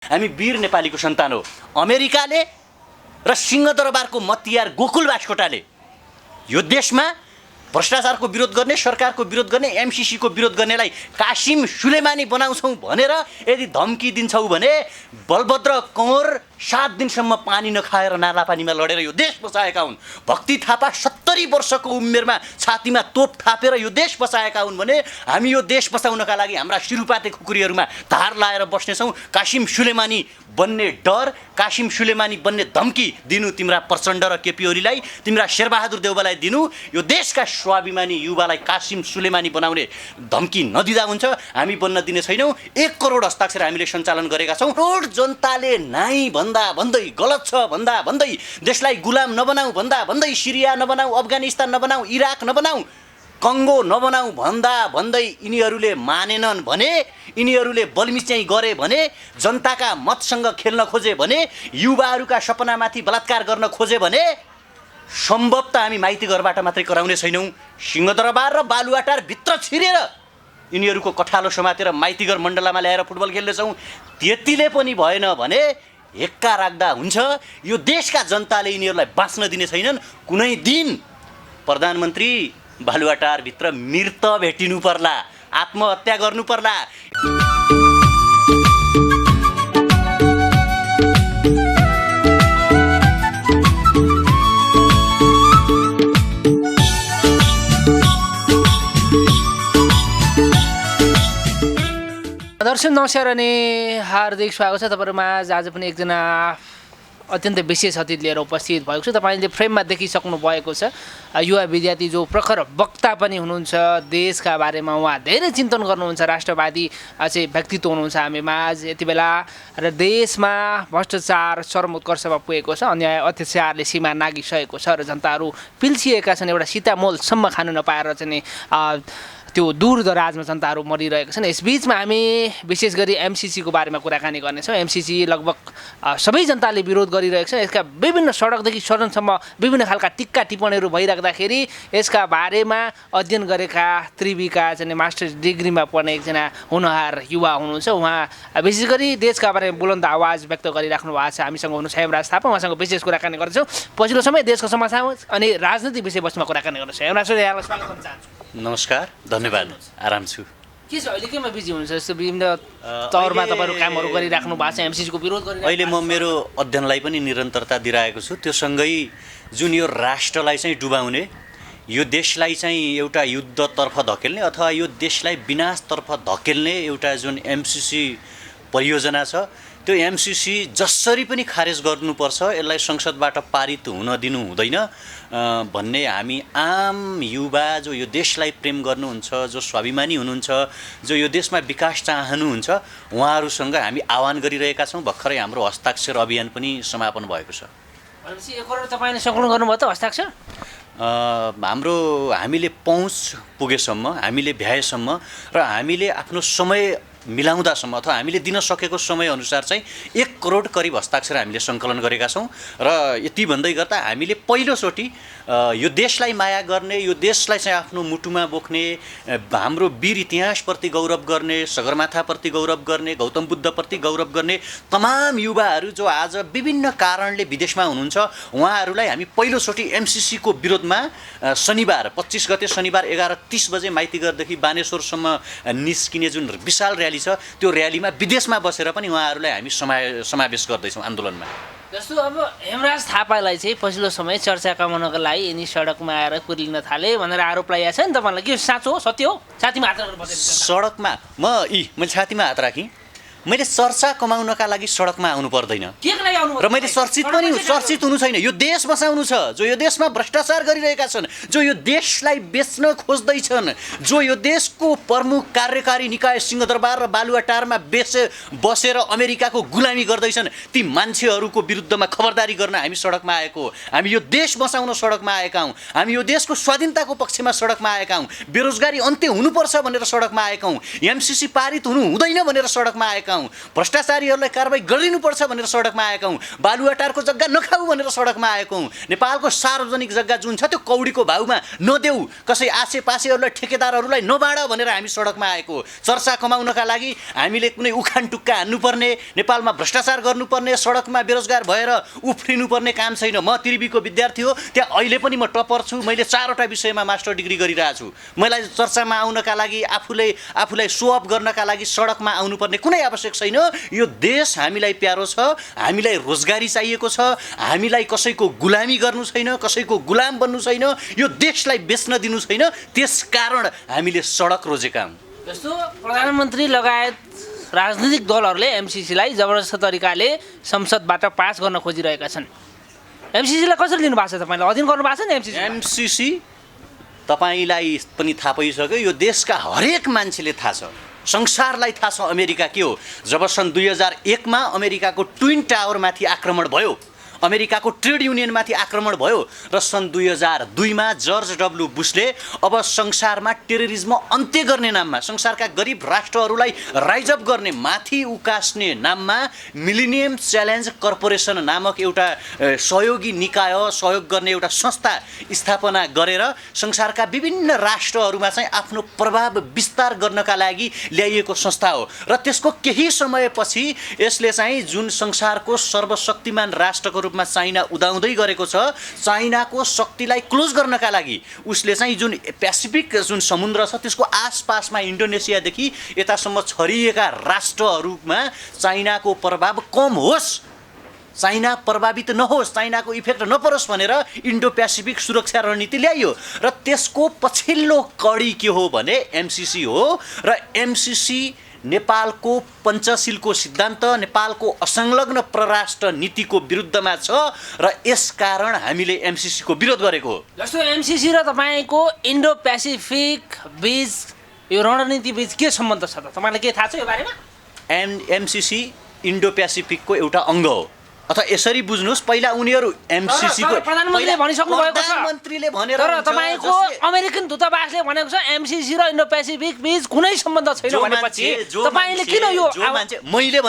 हामी वीर नेपालीको सन्तान हो। अमेरिकाले र सिंहदरबारको मतियार गोकुल बास्कोटाले यो देशमा भ्रष्टाचारको विरोध गर्ने, सरकारको विरोध गर्ने, एमसीसीको विरोध गर्नेलाई कासिम सुलेमानी बनाउँछौँ भनेर यदि धम्की दिन्छौ भने बलभद्र कंवर 7 दिनसम्म पानी नखाएर नालापानीमा लडेर यो देश बचाएका हुन्। भक्ति थापा 70 वर्षको उमेरमा छातीमा तोप थापेर यो देश बचाएका हुन् भने हामी यो देश बचाउनका लागि हाम्रा सिरुपाते खुकुरीहरूमा धार लाएर बस्नेछौँ। कासिम सुलेमानी बन्ने डर, कासिम सुलेमानी बन्ने धम्की दिनु तिम्रा प्रचण्ड र केपी ओलीलाई, तिम्रा शेरबहादुर देउवालाई दिनु, यो देशका स्वाभिमानी युवालाई कासिम सुलेमानी बनाउने धम्की नदिँदा हुन्छ। हामी बन्न दिने छैनौँ। 1 करोड हस्ताक्षर हामीले सञ्चालन गरेका छौँ। करोड जनताले नाइ भन्दा भन्दै, गलत छ भन्दा भन्दै, देशलाई गुलाम नबनाऊ भन्दा भन्दै, सिरिया नबनाऊ, अफगानिस्तान नबनाऊ, इराक नबनाऊ, कङ्गो नबनाऊ भन्दा भन्दै यिनीहरूले मानेनन् भने, यिनीहरूले बलमिच्याइ गरे भने, जनताका मतसँग खेल्न खोजे भने, युवाहरूका सपनामाथि बलात्कार गर्न खोजे भने सम्भवतः हामी माइती घरबाट मात्रै कराउने छैनौँ। सिंहदरबार र बालुवाटार भित्र छिरेर यिनीहरूको कठालो समातेर माइतीघर मण्डलामा ल्याएर फुटबल खेल्नेछौँ। त्यतिले पनि भएन भने हेक्का राख्दा हुन्छ। यो देशका जनताले यिनीहरूलाई बाँच्न दिने छैनन्। कुनै दिन प्रधानमन्त्री बालुवाटारभित्र मृत भेटिनु पर्ला, आत्महत्या गर्नु पर्ला। दर्शक नमस्कार अनि हार्दिक स्वागत छ तपाईँहरूमा। आज पनि एकजना अत्यन्त विशेष अतिथि लिएर उपस्थित भएको छु। तपाईँले फ्रेममा देखिसक्नु भएको छ युवा विद्यार्थी जो प्रखर वक्ता पनि हुनुहुन्छ। देशका बारेमा उहाँ धेरै चिन्तन गर्नुहुन्छ, राष्ट्रवादी चाहिँ व्यक्तित्व हुनुहुन्छ हामीमा आज यति बेला। र देशमा भ्रष्टाचार चरम उत्कर्षमा पुगेको छ, अन्याय अत्याचारले सीमा नागिसकेको छ र जनताहरू पिल्सिएका छन्। एउटा सीतामोलसम्म खानु नपाएर चाहिँ त्यो दूर दराजमा जनताहरू मरिरहेका छन्। यसबीचमा हामी विशेष गरी एमसीसीको बारेमा कुराकानी गर्नेछौँ। एमसीसी लगभग सबै जनताले विरोध गरिरहेको छ। यसका विभिन्न सडकदेखि सदनसम्म विभिन्न खालका टिक्का टिप्पणीहरू भइराख्दाखेरि यसका बारेमा अध्ययन गरेका त्रिवीका चाहिँ मास्टर्स डिग्रीमा पढ्ने एकजना हुनहार युवा हुनुहुन्छ। उहाँ विशेष गरी देशका बारेमा बुलन्द आवाज व्यक्त गरिराख्नु भएको छ। हामीसँग हुनुहुन्छ हेमराज थापा। उहाँसँग विशेष कुराकानी गर्छौँ। पछिल्लो समय देशको समाचार अनि राजनीतिक विषयवस्तुमा कुराकानी गर्छौँ। हेमराज सर, यहाँलाई स्वागत गर्न चाहन्छु। नमस्कार, धन्यवाद। आराम छु। के छ अहिले, केमा बिजी हुनुहुन्छ? यस्तो विभिन्न तौरमा तपाईँहरू कामहरू गरिराख्नु भएको छ, एमसीसीको विरोध गरिरहेको छ। अहिले म मेरो अध्ययनलाई पनि निरन्तरता दिइरहेको छु। त्यो सँगै जुन यो राष्ट्रलाई चाहिँ डुबाउने, यो देशलाई चाहिँ एउटा युद्धतर्फ धकेल्ने अथवा यो देशलाई विनाशतर्फ धकेल्ने एउटा जुन एमसीसी परियोजना छ, त्यो एमसीसी जसरी पनि खारेज गर्नुपर्छ, यसलाई संसदबाट पारित हुन दिनु हुँदैन भन्ने हामी आम युवा जो यो देशलाई प्रेम गर्नुहुन्छ, जो स्वाभिमानी हुनुहुन्छ, जो यो देशमा विकास चाहनुहुन्छ, उहाँहरूसँग हामी आह्वान गरिरहेका छौँ। भर्खरै हाम्रो हस्ताक्षर अभियान पनि समापन भएको छ। भनेपछि 1 करोड तपाईँले सङ्कलन गर्नुभयो त हस्ताक्षर? हामीले पहुँच पुगेसम्म, हामीले भ्याएसम्म र हामीले आफ्नो समय मिलाउँदासम्म अथवा हामीले दिन सकेको समयअनुसार चाहिँ 1 करोड करिब हस्ताक्षर हामीले सङ्कलन गरेका छौँ। र यति भन्दै गर्दा हामीले पहिलोचोटि यो देशलाई माया गर्ने, यो देशलाई चाहिँ आफ्नो मुटुमा बोक्ने, हाम्रो वीर इतिहासप्रति गौरव गर्ने, सगरमाथाप्रति गौरव गर्ने, गौतम बुद्धप्रति गौरव गर्ने तमाम युवाहरू जो आज विभिन्न कारणले विदेशमा हुनुहुन्छ, उहाँहरूलाई हामी पहिलोचोटि एमसीसीको विरोधमा शनिबार 25 गते शनिबार 11:30 बजे माइतीघरदेखि बानेश्वरसम्म निस्किने जुन विशाल र्याली छ, त्यो र्यालीमा विदेशमा बसेर पनि उहाँहरूलाई हामी समावेश गर्दैछौँ आन्दोलनमा। जस्तो अब हेमराज थापालाई चाहिँ पछिल्लो समय चर्चा कमाउनको लागि यिनी सडकमा आएर कुर्लिन थाले भनेर आरोप लगाएको छ नि तपाईँलाई। के साँचो हो, सत्य हो? छातीमा हात राखेर बसेको सडकमा मैले छातीमा हात राखेँ। मैले चर्चा कमाउनका लागि सडकमा आउनु पर्दैन र मैले चर्चित हुनु छैन। यो देश बचाउनु छ। जो यो देशमा भ्रष्टाचार गरिरहेका छन्, जो यो देशलाई बेच्न खोज्दैछन्, जो यो देशको प्रमुख कार्यकारी निकाय सिंहदरबार र बालुवाटारमा बसेर अमेरिकाको गुलामी गर्दैछन्, ती मान्छेहरूको विरुद्धमा खबरदारी गर्न हामी सडकमा आएको हो। हामी यो देश बचाउन सडकमा आएका हौँ। हामी यो देशको स्वाधीनताको पक्षमा सडकमा आएका हौँ। बेरोजगारी अन्त्य हुनुपर्छ भनेर सडकमा आएका हौँ। एमसीसी पारित हुनु हुँदैन भनेर सडकमा आएका आएका हौँ, भ्रष्टाचारीहरूलाई कारबाही गरिनुपर्छ भनेर सडकमा आएका हौँ, बालुवाटारको जग्गा नखाऊ भनेर सडकमा आएको हौँ, नेपालको सार्वजनिक जग्गा जुन छ त्यो कौडीको भाउमा नदेऊ, कसै आसेपासेहरूलाई ठेकेदारहरूलाई नबाड भनेर हामी सडकमा आएको हो। चर्चा कमाउनका लागि हामीले कुनै उखान टुक्का हान्नुपर्ने, नेपालमा भ्रष्टाचार गर्नुपर्ने, सडकमा बेरोजगार भएर उफ्रिनुपर्ने काम छैन। म त्रिवीको विद्यार्थी हो, त्यहाँ अहिले पनि म टपर छु। मैले 4वटा विषयमा मास्टर डिग्री गरिरहेको छु। मलाई चर्चामा आउनका लागि, आफूलाई सो अप गर्नका लागि सडकमा आउनुपर्ने कुनै आवश्यक छैन। यो देश हामीलाई प्यारो छ, हामीलाई रोजगारी चाहिएको छ, हामीलाई कसैको गुलामी गर्नु छैन, कसैको गुलाम बन्नु छैन, यो देशलाई बेच्न दिनु छैन। त्यसकारण हामीले सडक रोजेका हौँ। जस्तो प्रधानमन्त्री लगायत राजनीतिक दलहरूले एमसिसीलाई जबरजस्त तरिकाले संसदबाट पास गर्न खोजिरहेका छन्। एमसिसीलाई कसरी लिनु भएको छ तपाईँले? अधीन गर्नु भएको छ नि एमसिसी? एमसिसी तपाईँलाई पनि थाहा पाइसक्यो, यो देशका हरेक मान्छेले थाहा छ, संसारलाई थाहा छ अमेरिका के हो। जब सन् 2001मा अमेरिकाको ट्विन टावरमाथि आक्रमण भयो, अमेरिकाको ट्रेड युनियनमाथि आक्रमण भयो र सन् 2002मा जर्ज डब्ल्यू बुशले अब संसारमा टेररिज्म अन्त्य गर्ने नाममा, संसारका गरिब राष्ट्रहरूलाई राइज अप गर्ने, माथि उकास्ने नाममा मिलेनियम च्यालेन्ज कर्पोरेसन नामक एउटा सहयोगी निकाय, सहयोग गर्ने एउटा संस्था स्थापना गरेर संसारका विभिन्न राष्ट्रहरूमा चाहिँ आफ्नो प्रभाव विस्तार गर्नका लागि ल्याइएको संस्था हो। र त्यसको केही समयपछि यसले चाहिँ जुन संसारको सर्वशक्तिमान राष्ट्रको रूपमा चाइना उदाउँदै गरेको छ, चाइनाको शक्तिलाई क्लोज गर्नका लागि उसले चाहिँ जुन पेसिफिक जुन समुद्र छ त्यसको आसपासमा इन्डोनेसियादेखि यतासम्म छरिएका राष्ट्रहरूमा चाइनाको प्रभाव कम होस्, चाइना प्रभावित नहोस्, चाइनाको इफेक्ट नपरोस् भनेर इन्डो पेसिफिक सुरक्षा रणनीति ल्याइयो। र त्यसको पछिल्लो कडी के हो भने एमसिसी हो। र एमसिसी नेपालको पञ्चशीलको सिद्धान्त, नेपालको असंलग्न परराष्ट्र नीतिको विरुद्धमा छ र यसकारण हामीले एमसिसीको विरोध गरेको हो। जस्तो एमसिसी र तपाईँको इन्डो पेसिफिक बीच यो रणनीति बीच के सम्बन्ध छ त? तपाईँलाई के थाहा छ यो बारेमा? एमसिसी इन्डो पेसिफिकको एउटा अङ्ग हो। अथवा यसरी बुझ्नुहोस्, पहिला उनीहरू एमसिसीको प्रधानमन्त्रीले भनिसक्नु भएको छ, प्रधानमन्त्रीले भनेर तर तपाईँको अमेरिकन दूतावासले भनेको छ एमसिसी र इन्डो पेसिफिक बीच कुनै सम्बन्ध छैन भनेपछि तपाईँले किन यो मान्छे मैले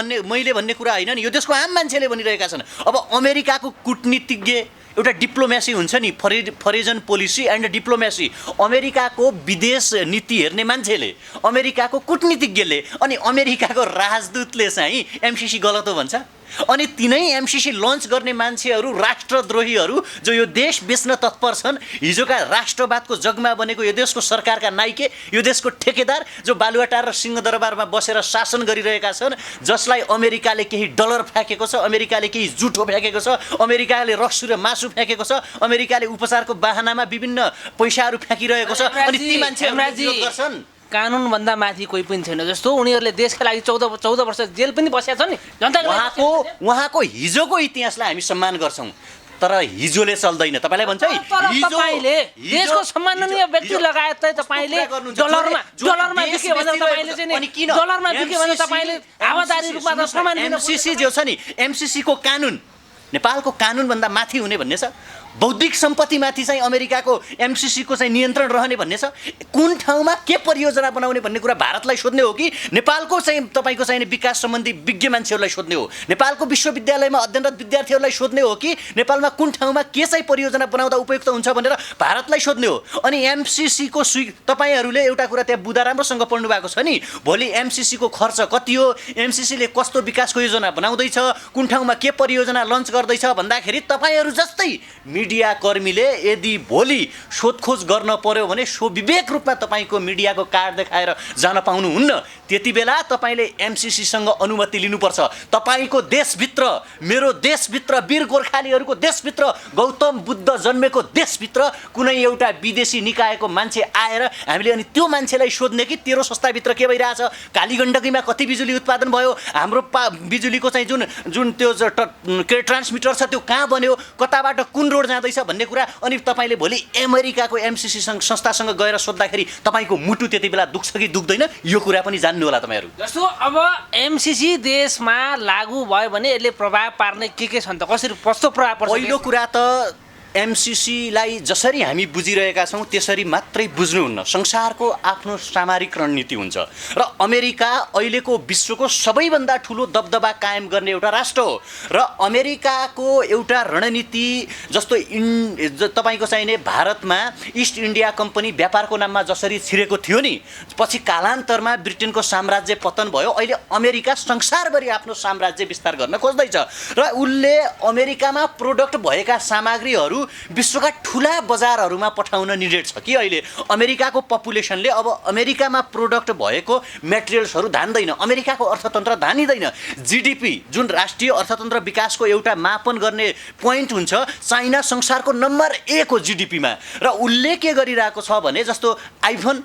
भन्ने कुरा होइन नि, यो देशको आम मान्छेले भनिरहेका छन्। अब अमेरिकाको कूटनीतिज्ञ, एउटा डिप्लोमेसी हुन्छ नि, फरेजन पोलिसी एन्ड डिप्लोमेसी, अमेरिकाको विदेश नीति हेर्ने मान्छेले, अमेरिकाको कूटनीतिज्ञले अनि अमेरिकाको राजदूतले चाहिँ एमसिसी गलत हो भन्छ। अनि तिनै एमसिसी लन्च गर्ने मान्छेहरू राष्ट्रद्रोहीहरू जो यो देश बेच्न तत्पर छन्, हिजोका राष्ट्रवादको जगमा बनेको यो देशको सरकारका नाइके, यो देशको ठेकेदार जो बालुवाटार र सिंहदरबारमा बसेर शासन गरिरहेका छन्, जसलाई अमेरिकाले केही डलर फ्याँकेको छ, अमेरिकाले केही जुठो फ्याँकेको छ, अमेरिकाले रक्सु र मासु फ्याँकेको छ, अमेरिकाले उपचारको बाहनामा विभिन्न पैसाहरू फ्याँकिरहेको छ, अनि ती मान्छेहरूले विरोध गर्छन्। कानुनभन्दा माथि कोही पनि छैन। जस्तो उनीहरूले देशका लागि 14 वर्ष जेल पनि बसेका छन् नि। उहाँको हिजोको इतिहासलाई हामी सम्मान गर्छौँ, तर हिजोले चल्दैन। तपाईँलाई भन्छ है, तपाईँले देशको सम्माननीय व्यक्ति लगायत चाहिँ तपाईँले डलरमा बिक्यो भने तपाईँले चाहिँ डलरमा बिक्यो भने तपाईँले आवादारी रूपमा त सम्मान दिन। एमसिसी जो छ नि, एमसिसीको कानुन नेपालको कानुनभन्दा माथि हुने भन्ने छ। बौद्धिक सम्पत्तिमाथि चाहिँ अमेरिकाको एमसिसीको चाहिँ नियन्त्रण रहने भन्ने छ। कुन ठाउँमा के परियोजना बनाउने भन्ने कुरा भारतलाई सोध्ने हो कि नेपालको चाहिँ तपाईँको चाहिने विकास सम्बन्धी विज्ञ मान्छेहरूलाई सोध्ने हो, नेपालको विश्वविद्यालयमा अध्ययनरत विद्यार्थीहरूलाई सोध्ने हो कि नेपालमा कुन ठाउँमा के चाहिँ परियोजना बनाउँदा उपयुक्त हुन्छ भनेर भारतलाई सोध्ने हो। अनि एमसिसीको तपाईँहरूले एउटा कुरा त्यहाँ बुझा राम्रोसँग पढ्नु भएको छ नि, भोलि एमसिसीको खर्च कति हो, एमसिसीले कस्तो विकासको योजना बनाउँदैछ, कुन ठाउँमा के परियोजना लन्च गर्दैछ भन्दाखेरि तपाईँहरू जस्तै मिडिया कर्मीले यदि भोलि सोधखोज गर्न पर्यो भने विवेक रूपमा तपाईँको मिडियाको कार्ड देखाएर जान पाउनुहुन्न। त्यति बेला तपाईँले एमसिसीसँग अनुमति लिनुपर्छ। तपाईँको देशभित्र, मेरो देशभित्र, वीर गोर्खालीहरूको देशभित्र, गौतम बुद्ध जन्मेको देशभित्र कुनै एउटा विदेशी निकायको मान्छे आएर हामीले अनि त्यो मान्छेलाई सोध्ने कि तेरो संस्थाभित्र के भइरहेछ, कालीगण्डकीमा कति बिजुली उत्पादन भयो, हाम्रो बिजुलीको चाहिँ जुन त्यो के ट्रान्समिटर छ त्यो कहाँ बन्यो, कताबाट कुन रोड जाँदैछ भन्ने कुरा। अनि तपाईँले भोलि अमेरिकाको एमसिसी संस्थासँग गएर सोद्धाखेरि तपाईँको मुटु त्यति बेला दुख्छ कि दुख्दैन, यो कुरा पनि जान्नु होला तपाईँहरू। जस्तो अब एमसिसी देशमा लागू भयो भने यसले प्रभाव पार्ने के छन् त? कसरी कस्तो प्रभाव पर्छ? पहिलो कुरा त एमसिसीलाई जसरी हामी बुझिरहेका छौँ त्यसरी मात्रै बुझ्नुहुन्न। संसारको आफ्नो सामरिक रणनीति हुन्छ र अमेरिका अहिलेको विश्वको सबैभन्दा ठुलो दबदबा कायम गर्ने एउटा राष्ट्र हो र अमेरिकाको एउटा रणनीति जस्तो तपाईँको चाहिने भारतमा इस्ट इन्डिया कम्पनी व्यापारको नाममा जसरी छिरेको थियो नि, पछि कालान्तरमा ब्रिटेनको साम्राज्य पतन भयो। अहिले अमेरिका संसारभरि आफ्नो साम्राज्य विस्तार गर्न खोज्दैछ र उसले अमेरिकामा प्रोडक्ट भएका सामग्रीहरू विश्वका ठुला बजारहरूमा पठाउन निडेड छ कि अहिले अमेरिकाको पपुलेसनले अब अमेरिकामा प्रोडक्ट भएको मेटेरियल्सहरू धान्दैन, अमेरिकाको अर्थतन्त्र धानिँदैन। जीडीपी जुन राष्ट्रिय अर्थतन्त्र विकासको एउटा मापन गर्ने पोइन्ट हुन्छ, चाइना संसारको नम्बर 1 हो जीडीपीमा र उसले के गरिरहेको छ भने जस्तो आइफोन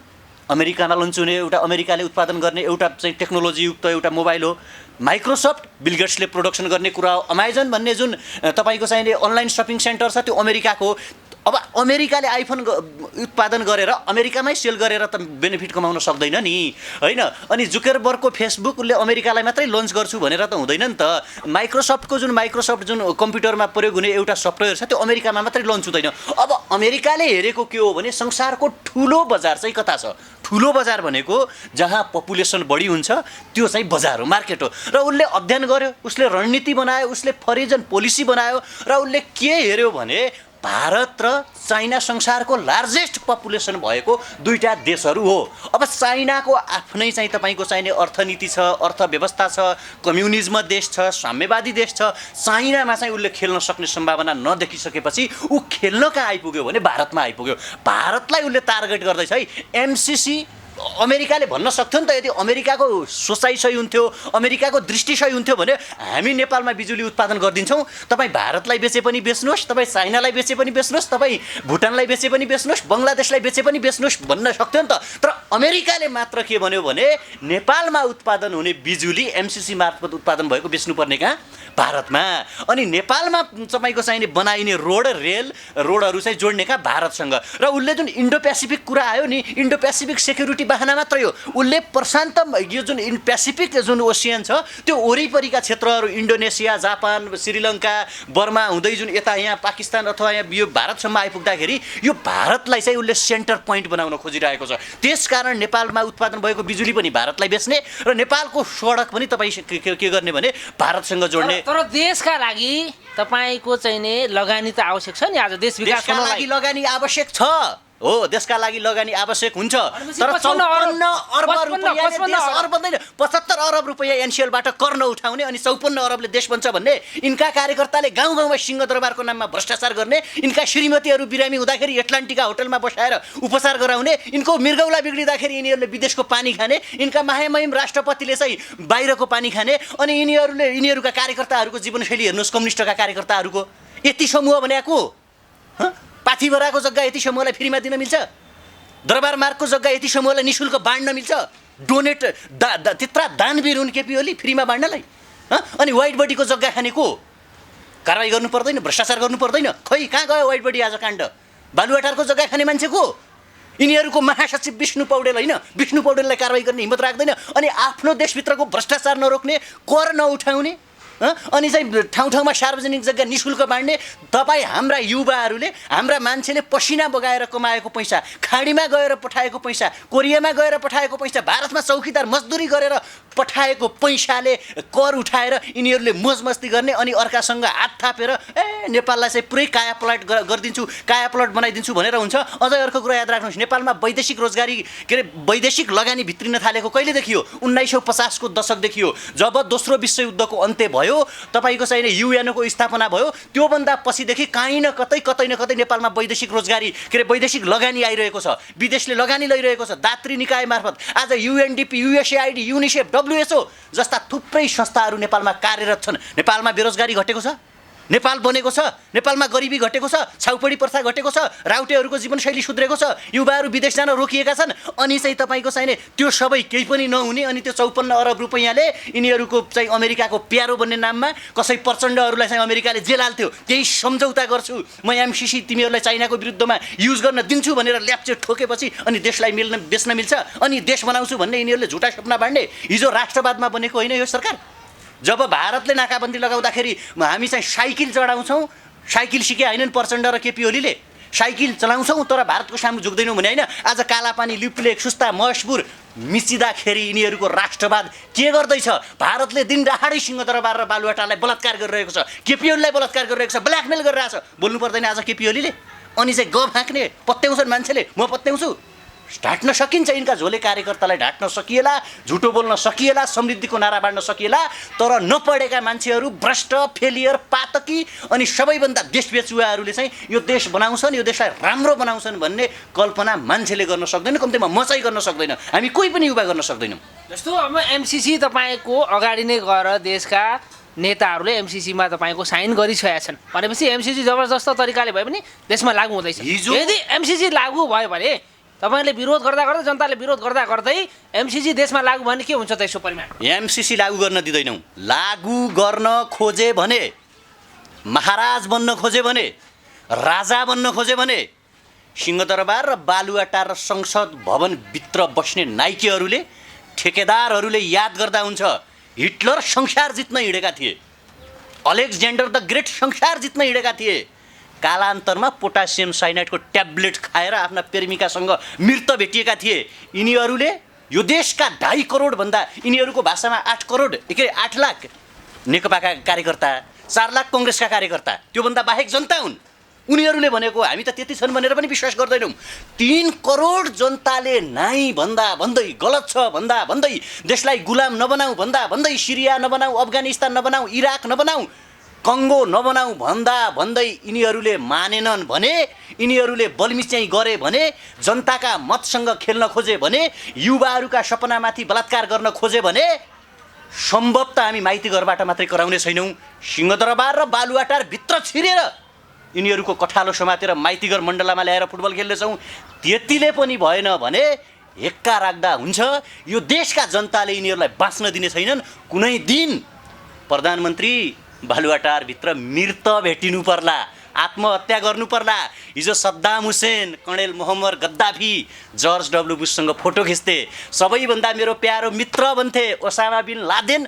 अमेरिकामा लन्च हुने एउटा अमेरिकाले उत्पादन गर्ने एउटा चाहिँ टेक्नोलोजीयुक्त एउटा मोबाइल हो। माइक्रोसफ्ट बिल गेट्सले प्रोडक्सन गर्ने कुरा हो। अमेजन भन्ने जुन तपाईँको चाहिने अनलाइन सपिङ सेन्टर छ त्यो अमेरिकाको हो। अब अमेरिकाले आइफोन उत्पादन गरेर अमेरिकामै सेल गरेर त बेनिफिट कमाउन सक्दैन नि, होइन? अनि जुकरबर्गको फेसबुक उसले अमेरिकालाई मात्रै लन्च गर्छु भनेर त हुँदैन नि त। माइक्रोसफ्टको माइक्रोसफ्ट जुन कम्प्युटरमा प्रयोग हुने एउटा सफ्टवेयर छ त्यो अमेरिकामा मात्रै लन्च हुँदैन। अब अमेरिकाले हेरेको के हो भने संसारको ठुलो बजार चाहिँ कता छ? ठुलो बजार भनेको जहाँ पपुलेसन बढी हुन्छ त्यो चाहिँ बजार हो, मार्केट हो। र उसले अध्ययन गर्यो, उसले रणनीति बनायो, उसले फरेन पोलिसी बनायो र उसले के हेऱ्यो भने भारत र चाइना संसारको लार्जेस्ट पपुलेसन भएको दुईटा देशहरू हो। अब चाइनाको आफ्नै चाहिँ तपाईँको चाहिने अर्थनीति छ, अर्थव्यवस्था छ, कम्युनिज्म देश छ, साम्यवादी देश छ। चाइनामा चाहिँ उसले खेल्न सक्ने सम्भावना नदेखिसकेपछि ऊ खेल्न कहाँ आइपुग्यो भने भारतमा आइपुग्यो। भारतलाई उसले टार्गेट गर्दैछ है। एमसिसी अमेरिकाले भन्न सक्थ्यो नि त, यदि अमेरिकाको सोचाइ सही हुन्थ्यो, अमेरिकाको दृष्टि सही हुन्थ्यो भने हामी नेपालमा बिजुली उत्पादन गरिदिन्छौँ, तपाईँ भारतलाई बेचे पनि बेच्नुहोस्, तपाईँ चाइनालाई बेचे पनि बेच्नुहोस्, तपाईँ भुटानलाई बेचे पनि बेच्नुहोस्, बङ्गलादेशलाई बेचे पनि बेच्नुहोस् भन्न सक्थ्यो नि त। तर अमेरिकाले मात्र के भन्यो भने नेपालमा उत्पादन हुने बिजुली एमसिसी मार्फत उत्पादन भएको बेच्नुपर्ने कहाँ? भारतमा। अनि नेपालमा तपाईँको चाहिने बनाइने रोड रेल रोडहरू चाहिँ जोड्ने कहाँ? भारतसँग। र उसले जुन इन्डो पेसिफिक कुरा आयो नि, इन्डो पेसिफिक सेक्युरिटी बहाना मात्रै हो। उसले प्रशान्त यो जुन पेसिफिक जुन ओसियन छ त्यो वरिपरिका क्षेत्रहरू इन्डोनेसिया, जापान, श्रीलङ्का, बर्मा हुँदै जुन यता यहाँ पाकिस्तान अथवा यहाँ यो भारतसम्म आइपुग्दाखेरि यो भारतलाई चाहिँ उसले सेन्टर पोइन्ट बनाउन खोजिरहेको छ। त्यसकारण नेपालमा उत्पादन भएको बिजुली पनि भारतलाई बेच्ने र नेपालको सडक पनि तपाईँ के गर्ने भने भारतसँग जोड्ने। तर देशका लागि तपाईँको चाहिने लगानी त आवश्यक छ नि। आज देश विकास गर्नका लागि लगानी आवश्यक छ हो, देशका लागि लगानी आवश्यक हुन्छ। तर 55 अर्ब रुपैयाँले देश अर्ब बन्दैन। 75 अर्ब रुपैयाँ एनसिएलबाट कर नउठाउने अनि 54 अर्बले देश बन्छ भन्ने यिनका कार्यकर्ताले गाउँ गाउँमा सिंहदरबारको नाममा भ्रष्टाचार गर्ने, यिनका श्रीमतीहरू बिरामी हुँदाखेरि एटलान्टिका होटलमा बसाएर उपचार गराउने, यिनको मृगौला बिग्रिँदाखेरि यिनीहरूले विदेशको पानी खाने, यिनका महामहिम राष्ट्रपतिले चाहिँ बाहिरको पानी खाने, अनि यिनीहरूका कार्यकर्ताहरूको जीवनशैली हेर्नुहोस् कम्युनिस्टका कार्यकर्ताहरूको। यति समूह भनेको पाथिभराको जग्गा यति समूहलाई फ्रीमा दिन मिल्छ? दरबार मार्गको जग्गा यति समूहलाई निःशुल्क बाँड्न मिल्छ? डोनेट त्यत्रा दानवीर हुन् केपी ओली फ्रीमा बाँड्नलाई? अनि वाइट बडीको जग्गा खाने को? कारवाही गर्नु पर्दैन? भ्रष्टाचार गर्नु पर्दैन? खै कहाँ गयो वाइट बडी आज काण्ड? बालुवाटारको जग्गा खाने मान्छे को? यिनीहरूको महासचिव विष्णु पौडेल होइन? विष्णु पौडेललाई कारवाही गर्ने हिम्मत राख्दैन। अनि आफ्नो देशभित्रको भ्रष्टाचार नरोक्ने, कर नउठाउने, अनि चाहिँ ठाउँ ठाउँमा सार्वजनिक जग्गा निःशुल्क बाँड्ने। तपाईँ हाम्रा युवाहरूले, हाम्रा मान्छेले पसिना बगाएर कमाएको पैसा, खाडीमा गएर पठाएको पैसा, कोरियामा गएर पठाएको पैसा, भारतमा चौकीदार मजदुरी गरेर पठाएको पैसाले कर उठाएर यिनीहरूले मोजमस्ती गर्ने अनि अर्कासँग हात थापेर नेपाललाई चाहिँ पुरै कायापलट गरिदिन्छु, कायापलट बनाइदिन्छु भनेर हुन्छ। अझै अर्को कुरा याद राख्नुहोस्, नेपालमा वैदेशिक रोजगारी वैदेशिक लगानी भित्रिन थालेको कहिलेदेखि हो? 1950 को दशकदेखि हो। जब दोस्रो विश्वयुद्धको अन्त्य भयो, तपाईँको चाहिने युएनको स्थापना भयो, त्योभन्दा पछिदेखि कहीँ न कतै नेपालमा वैदेशिक रोजगारी वैदेशिक लगानी आइरहेको छ, विदेशले लगानी लैरहेको छ दात्री निकाय मार्फत। आज युएनडिपी, युएसएआइडी, युनिसेफ, डब्लुएचओ जस्ता थुप्रै संस्थाहरू नेपालमा कार्यरत छन्। नेपालमा बेरोजगारी घटेको छ, नेपाल बनेको छ, नेपालमा गरिबी घटेको छ, छाउपडी प्रथा घटेको छ, राउटेहरूको जीवनशैली सुध्रेको छ, युवाहरू विदेश जान रोकिएका छन्। अनि चाहिँ तपाईँको चाहिने त्यो सबै केही पनि नहुने, अनि त्यो 54 अर्ब रुपैयाँले यिनीहरूको चाहिँ अमेरिकाको प्यारो बन्ने नाममा कसै प्रचण्डहरूलाई चाहिँ अमेरिकाले जेल हाल्थ्यो। त्यही सम्झौता गर्छु म एमसिसी तिमीहरूलाई चाइनाको विरुद्धमा युज गर्न दिन्छु भनेर ल्याप्चे ठोकेपछि अनि देशलाई बेच्न मिल्छ, अनि देश बनाउँछु भन्ने यिनीहरूले झुटा सपना बाँड्ने। हिजो राष्ट्रवादमा बनेको होइन यो सरकार? जब भारतले नाकाबन्दी लगाउँदाखेरि हामी चाहिँ साइकल चढाउँछौँ, साइकल सिके होइनन् प्रचण्ड र केपी ओलीले साइकल चलाउँछौँ तर भारतको सामु झुक्दैनौँ भने होइन आज कालापानी लिपुलेक सुस्ता महेशपुर मिचिँदाखेरि यिनीहरूको राष्ट्रवाद के गर्दैछ भारतले दिन राहाडै सिंहदरबार र बालुवाटारलाई बलात्कार गरिरहेको छ केपी ओलीलाई बलात्कार गरिरहेको छ ब्ल्याकमेल गरिरहेको छ बोल्नु पर्दैन आज केपी ओलीले अनि चाहिँ गफ हाँक्ने पत्याउँछन् मान्छेले म पत्याउँछु ढाँट्न सकिन्छ यिनका झोले कार्यकर्तालाई ढाँट्न सकिएला झुटो बोल्न सकिएला समृद्धिको नारा बाँड्न सकिएला तर नपढेका मान्छेहरू भ्रष्ट फेलियर पातकी अनि सबैभन्दा देशबेचुवाहरूले चाहिँ यो देश बनाउँछन् यो देशलाई राम्रो बनाउँछन् भन्ने कल्पना मान्छेले गर्न सक्दैन कम्तीमा म चाहिँ गर्न सक्दैन हामी कोही पनि युवा गर्न सक्दैनौँ जस्तो अब एमसिसी तपाईँको अगाडि नै गएर देशका नेताहरूले एमसिसीमा तपाईँको साइन गरिसकेका छन् भनेपछि एमसिसी जबरजस्त तरिकाले भए पनि देशमा लागू हुँदैछ यदि एमसिसी लागू भयो भने तपाईँले विरोध गर्दा गर्दै जनताले विरोध गर्दा गर्दै एमसिसी देशमा लागू भने के हुन्छ त यसो परिमाण एमसिसी लागू गर्न दिँदैनौँ लागू गर्न खोजे भने महाराज बन्न खोजे भने राजा बन्न खोजे भने सिंहदरबार र बालुवाटार र संसद भवनभित्र बस्ने नाइकेहरूले ठेकेदारहरूले याद गर्दा हुन्छ हिटलर संसार जित्न हिँडेका थिए अलेक्जेन्डर द ग्रेट संसार जित्न हिँडेका थिए कालान्तरमा पोटासियम साइनाइडको ट्याब्लेट खाएर आफ्ना प्रेमिकासँग मृत भेटिएका थिए यिनीहरूले यो देशका 2.5 करोडभन्दा यिनीहरूको भाषामा 8 करोड के अरे 8 लाख नेकपाका कार्यकर्ता 4 लाख कङ्ग्रेसका कार्यकर्ता त्योभन्दा बाहेक जनता हुन् उनीहरूले भनेको हामी त त्यति छन् भनेर पनि विश्वास गर्दैनौँ 3 करोड जनताले नाइ भन्दा भन्दै गलत छ भन्दा भन्दै देशलाई गुलाम नबनाऊ भन्दा भन्दै सिरिया नबनाऊ अफगानिस्तान नबनाऊ इराक नबनाऊ कङ्गो नबनाऊ भन्दा भन्दै यिनीहरूले मानेनन् भने यिनीहरूले बलमिच्याइ गरे भने जनताका मतसँग खेल्न खोजे भने युवाहरूका सपनामाथि बलात्कार गर्न खोजे भने सम्भवतः हामी माइती घरबाट मात्रै कराउने छैनौँ सिंहदरबार र बालुवाटार भित्र छिरेर यिनीहरूको कठालो समातेर माइतीघर मण्डलामा ल्याएर फुटबल खेल्नेछौँ त्यतिले पनि भएन भने हेक्का राख्दा हुन्छ यो देशका जनताले यिनीहरूलाई बाँच्न दिने छैनन् कुनै दिन प्रधानमन्त्री बालुवाटारभित्र मृत भेटिनु पर्ला आत्महत्या गर्नु पर्ला हिजो Saddam Hussein colonel Mohammed Gaddafi George W बुशसँग फोटो खिच्थे सबैभन्दा मेरो प्यारो मित्र भन्थे ओसामा बिन लादेन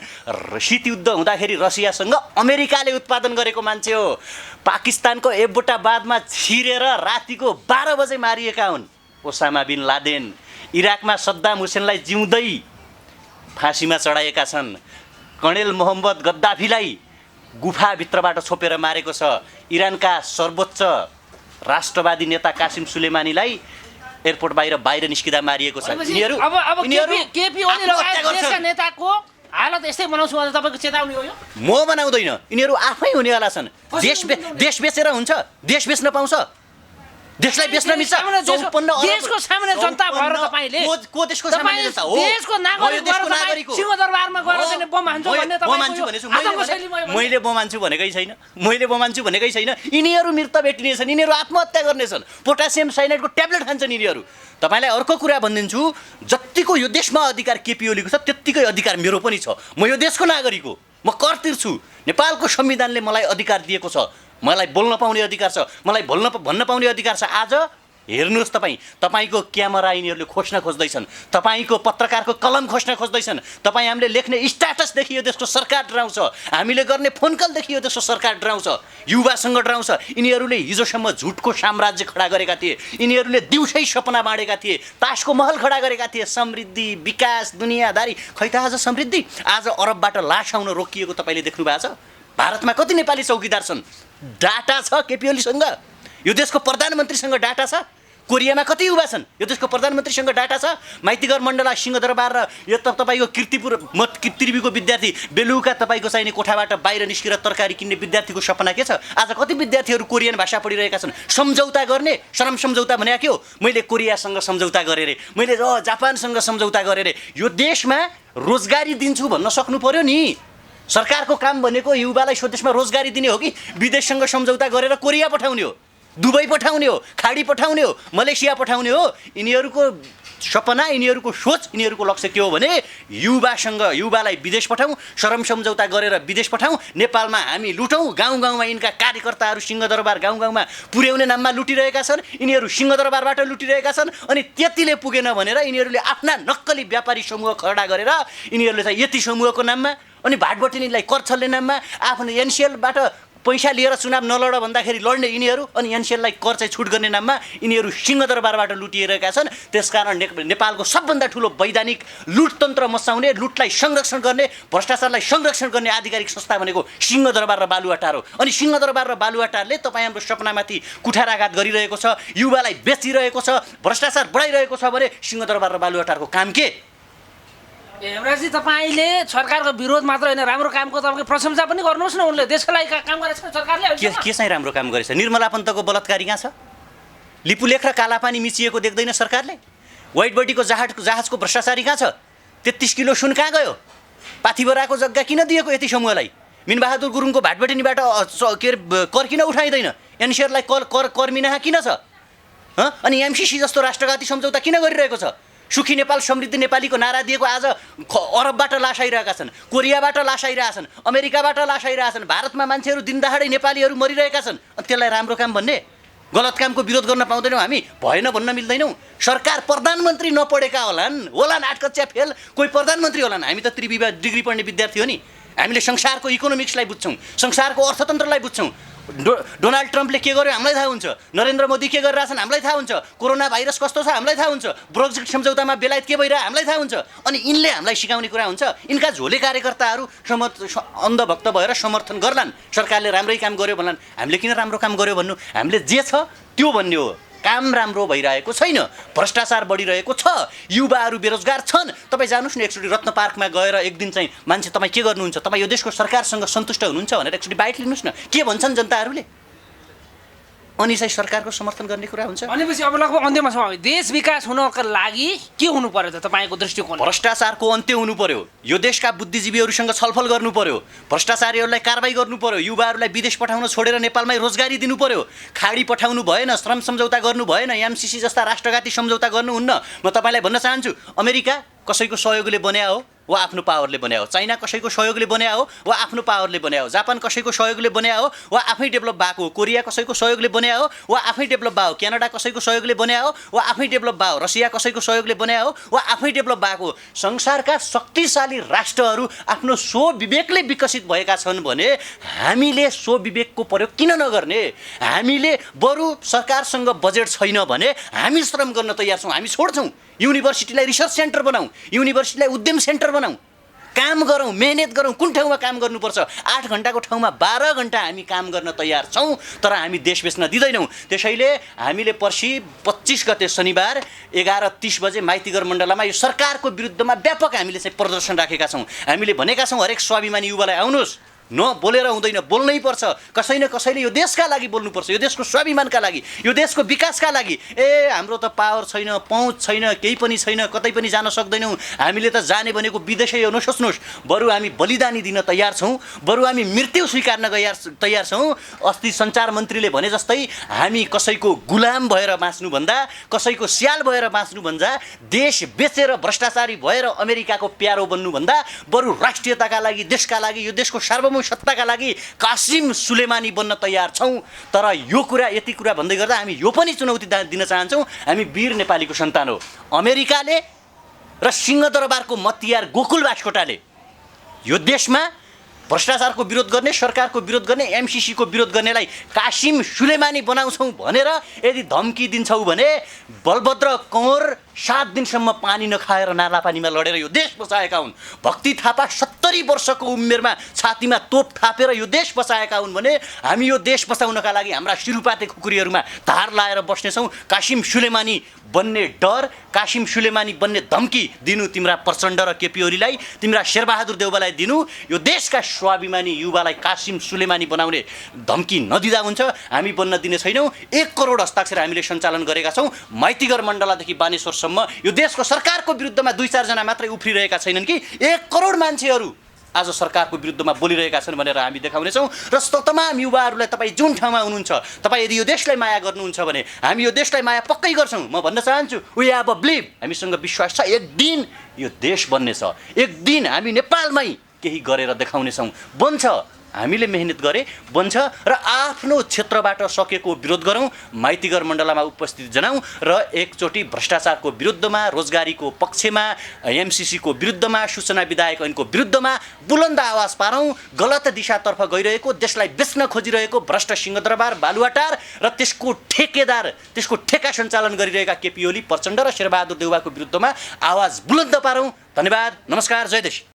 शीतयुद्ध हुँदाखेरि रसियासँग अमेरिकाले उत्पादन गरेको मान्छे हो पाकिस्तानको एबोटाबादमा छिरेर रातिको 12 बजे मारिएका हुन् ओसामा बिन लादेन इराकमा सद्दाम हुसेनलाई जिउँदै फाँसीमा चढाएका छन् कर्णेल मोहम्मद गद्दाफीलाई गुफाभित्रबाट छोपेर मारेको छ इरानका सर्वोच्च राष्ट्रवादी नेता कासिम सुलेमानीलाई एयरपोर्ट बाहिर निस्किँदा मारिएको छ यिनीहरू केपी ओली लगायत देशका नेताको हालत यस्तै बनाउँछु भने तपाईँको चेतावनी हो यो म बनाउँदैन यिनीहरू आफै हुनेवाला छन् देश बेचेर हुन्छ देश बेच्न पाउँछ देशलाई बेच्न मिल्छ 54 देशको सामान्य जनता भएर तपाईले को देशको सामान्य जनता हो देशको नागरिक सिंहदरबारमा गएर चाहिँ बम हान्छु भन्ने तपाईँ मैले बम हान्छु भनेकै छैन मैले बम हान्छु भनेकै छैन यिनीहरू मृत भेटिनेछन् यिनीहरू आत्महत्या गर्नेछन् पोटासियम साइनाइडको ट्याब्लेट खान्छन् यिनीहरू तपाईलाई अर्को कुरा भनिदिन्छु जतिको यो देशमा अधिकार केपी ओलीको छ त्यतिकै अधिकार मेरो पनि छ म यो देशको नागरिक हो म कर तिर्छु नेपालको संविधानले मलाई अधिकार दिएको छ मलाई बोल्न पाउने अधिकार छ मलाई भन्न पाउने अधिकार छ आज हेर्नुहोस् तपाईको क्यामेरा यिनीहरूले खोज्न खोज्दैछन् तपाईको पत्रकारको कलम खोज्न खोज्दैछन् हामीले लेख्ने स्ट्याटसदेखि यो देशको सरकार डराउँछ हामीले गर्ने फोन कलदेखि यो देशको सरकार डराउँछ युवासँग डराउँछ यिनीहरूले हिजोसम्म झुटको साम्राज्य खडा गरेका थिए यिनीहरूले दिउँसै सपना बाँडेका थिए तासको महल खडा गरेका थिए समृद्धि विकास दुनियाँदारी खै त आज समृद्धि आज अरबबाट लास आउन रोकिएको तपाईँले देख्नु भएको छ भारतमा कति नेपाली चौकीदार छन् डाटा छ केपी ओलीसँग यो देशको प्रधानमन्त्रीसँग डाटा छ कोरियामा कति युवा छन् यो देशको प्रधानमन्त्रीसँग डाटा छ माइतीघर मण्डला सिंहदरबार र यो तपाईँको कीर्तिपुर त्रिवीको विद्यार्थी बेलुका तपाईँको चाहिने कोठाबाट बाहिर निस्केर तरकारी किन्ने विद्यार्थीको सपना के छ आज कति विद्यार्थीहरू कोरियन भाषा पढिरहेका छन् सम्झौता गर्ने शरम सम्झौता भने के हो मैले कोरियासँग सम्झौता गरेँ रे मैले जापानसँग सम्झौता गरेँ रे यो देशमा रोजगारी दिन्छु भन्न सक्नु पर्यो नि सरकारको काम भनेको युवालाई स्वदेशमा रोजगारी दिने हो कि विदेशसँग सम्झौता गरेर कोरिया पठाउने हो दुबई पठाउने हो खाडी पठाउने हो मलेसिया पठाउने हो यिनीहरूको सपना यिनीहरूको सोच यिनीहरूको लक्ष्य के हो भने युवालाई विदेश पठाउँ शरम सम्झौता गरेर विदेश पठाउँ नेपालमा हामी लुटौँ गाउँ गाउँमा यिनका कार्यकर्ताहरू सिंहदरबार गाउँ गाउँमा पुर्याउने नाममा लुटिरहेका छन् यिनीहरू सिंहदरबारबाट लुटिरहेका छन् अनि त्यतिले पुगेन भनेर यिनीहरूले आफ्ना नक्कली व्यापारी समूह खडा गरेर यिनीहरूले चाहिँ यति समूहको नाममा अनि भाटबटिनीलाई कर छल्ने नाममा आफ्नो एनसिएलबाट पैसा लिएर चुनाव नलड भन्दाखेरि लड्ने यिनीहरू अनि एनसिएललाई कर चाहिँ छुट गर्ने नाममा यिनीहरू सिंहदरबारबाट लुटिरहेका छन्। त्यसकारण नेपालको सबभन्दा ठुलो वैधानिक लुटतन्त्र मचाउने, लुटलाई संरक्षण गर्ने, भ्रष्टाचारलाई संरक्षण गर्ने आधिकारिक संस्था भनेको सिंहदरबार र बालुवाटार हो। अनि सिंहदरबार र बालुवाटारले तपाईँ हाम्रो सपनामाथि कुठाराघात गरिरहेको छ, युवालाई बेचिरहेको छ, भ्रष्टाचार बढाइरहेको छ भने सिंहदरबार र बालुवाटारको काम के? हेमराजजी, तपाईँले सरकारको विरोध मात्र होइन, राम्रो कामको तपाईँको प्रशंसा पनि गर्नुहोस् न। उनले देशको लागि काम गरेको छ सरकारले। के चाहिँ राम्रो काम गरेछ? निर्मला पन्तको बलात्कारी कहाँ छ? लिपुलेख र कालापानी मिचिएको देख्दैन सरकारले? व्हाइट बडीको जहाजको भ्रष्टाचारी कहाँ छ? 33 किलो सुन कहाँ गयो? पाथिभराको जग्गा किन दिएको यति समूहलाई? मिनबहादुर गुरुङको भाटबटेनीबाट के अरे कर किन उठाइँदैन? एनसिआरलाई कर मिनाहा किन छ? अनि एमसिसी जस्तो राष्ट्रघाती सम्झौता किन गरिरहेको छ? सुखी नेपाल समृद्धि नेपालीको नारा दिएको आज अरबबाट लास आइरहेका छन्, कोरियाबाट लास आइरहेका छन्, अमेरिकाबाट लास आइरहेका छन्। भारतमा मान्छेहरू दिनदहाडै नेपालीहरू मरिरहेका छन्। अनि त्यसलाई राम्रो काम भन्ने? गलत कामको विरोध गर्न पाउँदैनौँ हामी? भएन भन्न मिल्दैनौँ? सरकार प्रधानमन्त्री नपढेका होलान्, 8 कक्षा फेल कोही प्रधानमन्त्री होलान्। हामी त त्रिविधा डिग्री पढ्ने विद्यार्थी हो नि। हामीले संसारको इकोनोमिक्सलाई बुझ्छौँ, संसारको अर्थतन्त्रलाई बुझ्छौँ। डोनाल्ड ट्रम्पले के गर्यो हामीलाई थाहा हुन्छ, नरेन्द्र मोदी के गरिरहेछन् हामीलाई थाहा हुन्छ, कोरोना भाइरस कस्तो छ हामीलाई थाहा हुन्छ, ब्रेक्जिट सम्झौतामा बेलायत के भइरहेको हामीलाई थाहा हुन्छ। अनि यिनले हामीलाई सिकाउने कुरा हुन्छ? यिनका झोले कार्यकर्ताहरू अन्धभक्त भएर समर्थन गर्लान्, सरकारले राम्रै काम गर्यो भन्लान्। हामीले किन राम्रो काम गर्यो भन्नु? हामीले जे छ त्यो भन्ने हो। काम राम्रो भइरहेको छैन, भ्रष्टाचार बढिरहेको छ, युवाहरू बेरोजगार छन्। तपाईँ जानुहोस् न एकचोटि रत्न पार्कमा गएर एक दिन चाहिँ मान्छे तपाईँ के गर्नुहुन्छ, तपाईँ यो देशको सरकारसँग सन्तुष्ट हुनुहुन्छ भनेर एकचोटि बाइट लिनुहोस् न, के भन्छन् जनताहरूले? अनि चाहिँ सरकारको समर्थन गर्ने कुरा हुन्छ। भनेपछि अब लगभग अन्त्यमा छौँ। देश विकास हुनको लागि के हुनु पर्यो त तपाईँको दृष्टिकोण? भ्रष्टाचारको अन्त्य हुनु पर्यो। यो देशका बुद्धिजीवीहरूसँग छलफल गर्नु पर्यो, भ्रष्टाचारीहरूलाई कारबाही गर्नु पर्यो, युवाहरूलाई विदेश पठाउन छोडेर नेपालमै रोजगारी दिनु पर्यो, खाडी पठाउनु भएन, श्रम सम्झौता गर्नु भएन, एमसिसी जस्ता राष्ट्रघाती सम्झौता गर्नुहुन्न। म तपाईँलाई भन्न चाहन्छु, अमेरिका कसैको सहयोगले बन्या हो वा आफ्नो पावरले बन्या हो, चाइना कसैको सहयोगले बन्या हो वा आफ्नो पावरले बन्या हो, जापान कसैको सहयोगले बन्या हो वा आफै डेभलप भएको हो, कोरिया कसैको सहयोगले बन्या हो वा आफै डेभलप भएको, क्यानाडा कसैको सहयोगले बन्या हो वा आफै डेभलप भएको, रसिया कसैको सहयोगले बन्या हो वा आफै डेभलप भएको। संसारका शक्तिशाली राष्ट्रहरू आफ्नो स्वविवेकले विकसित भएका छन् भने हामीले स्वविवेकको प्रयोग किन नगर्ने? हामीले बरु सरकारसँग बजेट छैन भने हामी श्रम गर्न तयार छौँ, हामी छोड्छौँ। युनिभर्सिटीलाई रिसर्च सेन्टर बनाऊ, युनिभर्सिटीलाई उद्यम सेन्टर बनाऊ, काम गरौँ, मेहनत गरौँ। कुन ठाउँमा काम गर्नुपर्छ? 8 घन्टाको ठाउँमा 12 घन्टा हामी काम गर्न तयार छौँ, तर हामी देश बेच्न दिँदैनौँ। त्यसैले हामीले पर्सि 25 गते शनिबार 11:30 बजे माइतीघर मण्डलामा यो सरकारको विरुद्धमा व्यापक हामीले चाहिँ प्रदर्शन राखेका छौँ। हामीले भनेका छौँ हरेक स्वाभिमानी युवालाई आउनुहोस्, नबोलेर हुँदैन, बोल्नै पर्छ। कसै न कसैले यो देशका लागि बोल्नुपर्छ, यो देशको स्वाभिमानका लागि, यो देशको विकासका लागि। हाम्रो त पावर छैन, पहुँच छैन, केही पनि छैन, कतै पनि जान सक्दैनौँ, हामीले त जाने भनेको विदेशै हो। नसोच्नुहोस्, बरु हामी बलिदानी दिन तयार छौँ, बरु हामी मृत्यु स्वीकार्न तयार छौँ। अस्ति सञ्चार मन्त्रीले भने जस्तै हामी कसैको गुलाम भएर बाँच्नुभन्दा, कसैको स्याल भएर बाँच्नुभन्दा, देश बेचेर भ्रष्टाचारी भएर अमेरिकाको प्यारो बन्नुभन्दा बरु राष्ट्रियताका लागि, देशका लागि, यो देशको सार्वभौम सत्ताका लागि कासिम सुलेमानी बन्न तयार छौँ। तर यो कुरा यति कुरा भन्दै गर्दा हामी यो पनि चुनौती दिन चाहन्छौँ, हामी वीर नेपालीको सन्तान हो। अमेरिकाले र सिंहदरबारको मतियार गोकुल बास्कोटाले यो देशमा भ्रष्टाचारको विरोध गर्ने, सरकारको विरोध गर्ने, एमसिसीको विरोध गर्नेलाई कासिम सुलेमानी बनाउँछौँ भनेर यदि धम्की दिन्छौ भने बलभद्र कंवर 7 दिनसम्म पानी नखाएर नालापानीमा लडेर यो देश बचाएका हुन्। भक्ति थापा 70 वर्षको उमेरमा छातीमा तोप थापेर यो देश बचाएका हुन् भने हामी यो देश बचाउनका लागि हाम्रा सिरुपाते खुकुरीहरूमा धार लाएर बस्नेछौँ। कासिम सुलेमानी बन्ने डर, कासिम सुलेमानी बन्ने धम्की दिनु तिम्रा प्रचण्ड र केपी ओलीलाई, तिम्रा शेरबहादुर देउवालाई दिनु, यो देशका स्वाभिमानी युवालाई कासिम सुलेमानी बनाउने धम्की नदिँदा हुन्छ। हामी बन्न दिने छैनौँ। 1 करोड हस्ताक्षर हामीले सञ्चालन गरेका छौँ। माइतीघर मण्डलादेखि बानेश्वरसम्म यो देशको सरकारको विरुद्धमा 2-4 जना मात्रै उफ्रिरहेका छैनन् कि 1 करोड मान्छेहरू आज सरकारको विरुद्धमा बोलिरहेका छन् भनेर हामी देखाउनेछौँ। र तमाम युवाहरूलाई तपाईँ जुन ठाउँमा हुनुहुन्छ, तपाईँ यदि यो देशलाई माया गर्नुहुन्छ भने हामी यो देशलाई माया पक्कै गर्छौँ। म भन्न चाहन्छु, वी हेभ अ बिलिभ, हामीसँग विश्वास छ एक दिन यो देश बन्नेछ, एक दिन हामी नेपालमै केही गरेर देखाउनेछौँ। बन्छ हामीले मेहनत गरे बन्छ र आफ्नो क्षेत्रबाट सकेको विरोध गरौँ, माइतीघर मण्डलमा उपस्थिति जनाउँ र एकचोटि भ्रष्टाचारको विरुद्धमा, रोजगारीको पक्षमा, एमसिसीको विरुद्धमा, सूचना विधायक ऐनको विरुद्धमा बुलन्द आवाज पारौँ। गलत दिशातर्फ गइरहेको, देशलाई बेच्न खोजिरहेको भ्रष्ट सिंहदरबार, बालुवाटार र त्यसको ठेकेदार, त्यसको ठेका सञ्चालन गरिरहेका केपी ओली, प्रचण्ड र शेरबहादुर देउवाको विरुद्धमा आवाज बुलन्द पारौँ। धन्यवाद, नमस्कार, जय देश।